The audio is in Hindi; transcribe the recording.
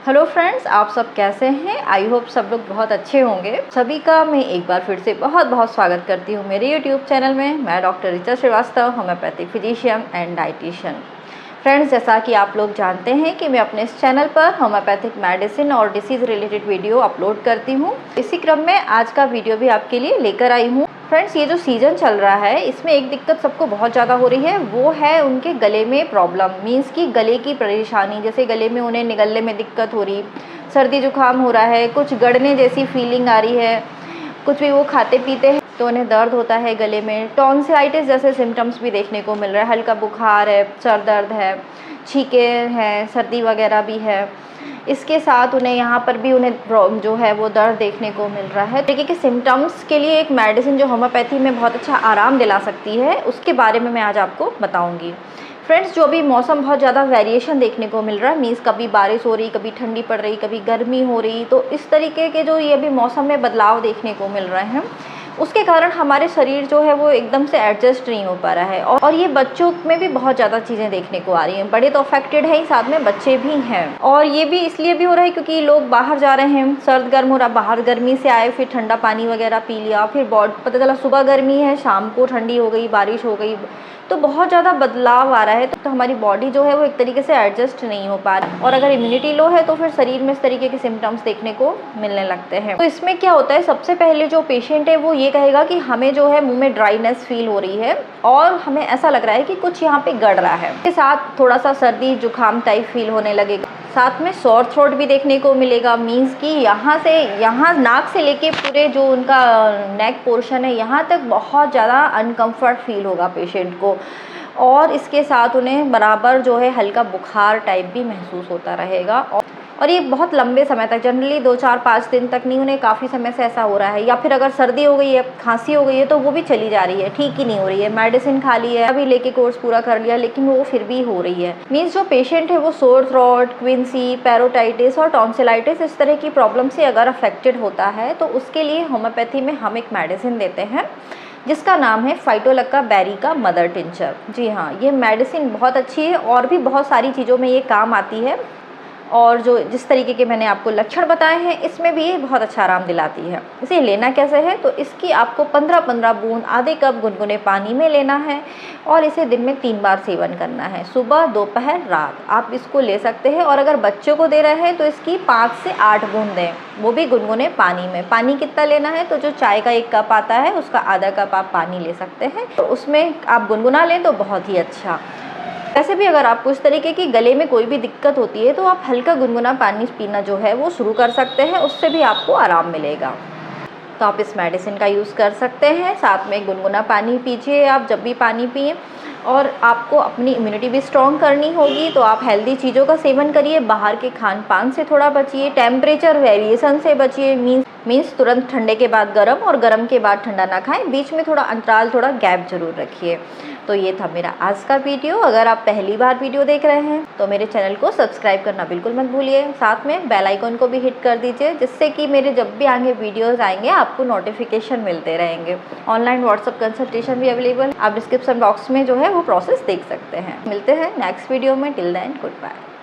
हेलो फ्रेंड्स, आप सब कैसे हैं? आई होप सब लोग बहुत अच्छे होंगे। सभी का मैं एक बार फिर से बहुत बहुत स्वागत करती हूँ मेरे यूट्यूब चैनल में। मैं doctor Richa Srivastava, homeopathic physician and dietitian. Friends, जैसा कि आप लोग जानते हैं कि मैं अपने इस चैनल पर होम्योपैथिक मेडिसिन और डिसीज़ रिलेटेड वीडियो अपलोड करती हूँ। इसी क्रम में आज का वीडियो भी आपके लिए लेकर आई हूँ। फ्रेंड्स, ये जो सीज़न चल रहा है इसमें एक दिक्कत सबको बहुत ज़्यादा हो रही है, वो है उनके गले में प्रॉब्लम। मीन्स कि गले की परेशानी, जैसे गले में उन्हें निगलने में दिक्कत हो रही, सर्दी जुकाम हो रहा है, कुछ गड़ने जैसी फीलिंग आ रही है, कुछ भी वो खाते पीते हैं तो उन्हें दर्द होता है गले में। टॉन्सिलाइटिस जैसे सिम्टम्स भी देखने को मिल रहा है, हल्का बुखार है, सर दर्द है, छींके हैं, सर्दी वगैरह भी है। इसके साथ उन्हें यहाँ पर भी उन्हें जो है वो दर्द देखने को मिल रहा है। तरीके के सिम्टम्स के लिए एक मेडिसिन जो होम्योपैथी में बहुत अच्छा आराम दिला सकती है, उसके बारे में मैं आज आपको बताऊँगी। फ्रेंड्स, जो अभी मौसम बहुत ज़्यादा वेरिएशन देखने को मिल रहा है, मीन्स कभी बारिश हो रही, कभी ठंडी पड़ रही, कभी गर्मी हो रही, तो इस तरीके के जो ये अभी मौसम में बदलाव देखने को मिल रहे हैं, उसके कारण हमारे शरीर जो है वो एकदम से एडजस्ट नहीं हो पा रहा है। और ये बच्चों में भी बहुत ज़्यादा चीज़ें देखने को आ रही हैं। बड़े तो अफेक्टेड हैं ही, साथ में बच्चे भी हैं। और ये भी इसलिए भी हो रहा है क्योंकि लोग बाहर जा रहे हैं, सर्द गर्म हो रहा, बाहर गर्मी से आए, फिर ठंडा पानी वगैरह पी लिया, फिर पता चला सुबह गर्मी है, शाम को ठंडी हो गई, बारिश हो गई, तो बहुत ज़्यादा बदलाव आ रहा है। तो हमारी बॉडी जो है वो एक तरीके से एडजस्ट नहीं हो पा रही, और अगर इम्यूनिटी लो है तो फिर शरीर में इस तरीके के सिम्टम्स देखने को मिलने लगते हैं। तो इसमें क्या होता है, सबसे पहले जो पेशेंट है वो ये कहेगा कि हमें जो है मुंह में ड्राइनेस फील हो रही है और हमें ऐसा लग रहा है कि कुछ यहाँ पे गड़ रहा है। इसके साथ थोड़ा सा सर्दी जुकाम टाइप फील होने लगेगा, साथ में सॉर थ्रोट भी देखने को मिलेगा। मीन्स कि यहाँ नाक से लेके पूरे जो उनका नेक पोर्शन है यहाँ तक बहुत ज़्यादा अनकम्फर्ट फील होगा पेशेंट को। और इसके साथ उन्हें बराबर जो है हल्का बुखार टाइप भी महसूस होता रहेगा। और ये बहुत लंबे समय तक, जनरली 2-4-5 दिन तक नहीं, उन्हें काफ़ी समय से ऐसा हो रहा है। या फिर अगर सर्दी हो गई है, खांसी हो गई है, तो वो भी चली जा रही है, ठीक ही नहीं हो रही है। मेडिसिन खा ली है, अभी लेके कोर्स पूरा कर लिया, लेकिन वो फिर भी हो रही है। मीन्स जो पेशेंट है वो सोर थ्रोट, क्विंसी, पैरोटाइटिस और टॉन्सिलाइटिस इस तरह की प्रॉब्लम से अगर अफेक्टेड होता है तो उसके लिए होम्योपैथी में हम एक मेडिसिन देते हैं जिसका नाम है फाइटोलक्का बेरी का मदर टिंचर। जी हाँ, ये मेडिसिन बहुत अच्छी है और भी बहुत सारी चीज़ों में ये काम आती है। और जो जिस तरीके के मैंने आपको लक्षण बताए हैं, इसमें भी ये बहुत अच्छा आराम दिलाती है। इसे लेना कैसे है, तो इसकी आपको 15-15 बूंद आधे कप गुनगुने पानी में लेना है और इसे दिन में 3 बार सेवन करना है, सुबह, दोपहर, रात। आप इसको ले सकते हैं। और अगर बच्चों को दे रहे हैं तो इसकी 5 से 8 बूंद दें, वो भी गुनगुने पानी में। पानी कितना लेना है, तो जो चाय का 1 कप आता है उसका आधा कप आप पानी ले सकते हैं, तो उसमें आप गुनगुना लें तो बहुत ही अच्छा। वैसे भी अगर आपको इस तरीके की गले में कोई भी दिक्कत होती है तो आप हल्का गुनगुना पानी पीना जो है वो शुरू कर सकते हैं, उससे भी आपको आराम मिलेगा। तो आप इस मेडिसिन का यूज़ कर सकते हैं। साथ में गुनगुना पानी पीजिए आप जब भी पानी पिएं। और आपको अपनी इम्यूनिटी भी स्ट्रॉन्ग करनी होगी तो आप हेल्दी चीज़ों का सेवन करिए, बाहर के खान पान से थोड़ा बचिए, टेम्परेचर वेरिएशन से बचिए। मीन्स तुरंत ठंडे के बाद गर्म और गर्म के बाद ठंडा ना खाएं, बीच में थोड़ा अंतराल, थोड़ा गैप जरूर रखिए। तो ये था मेरा आज का वीडियो। अगर आप पहली बार वीडियो देख रहे हैं तो मेरे चैनल को सब्सक्राइब करना बिल्कुल मत भूलिए। साथ में बेल आइकन को भी हिट कर दीजिए, जिससे कि मेरे जब भी आगे वीडियोस आएंगे आपको नोटिफिकेशन मिलते रहेंगे। ऑनलाइन व्हाट्सएप कंसल्टेशन भी अवेलेबल, आप डिस्क्रिप्शन बॉक्स में जो है वो प्रोसेस देख सकते हैं। मिलते हैं नेक्स्ट वीडियो में। Till then, good bye.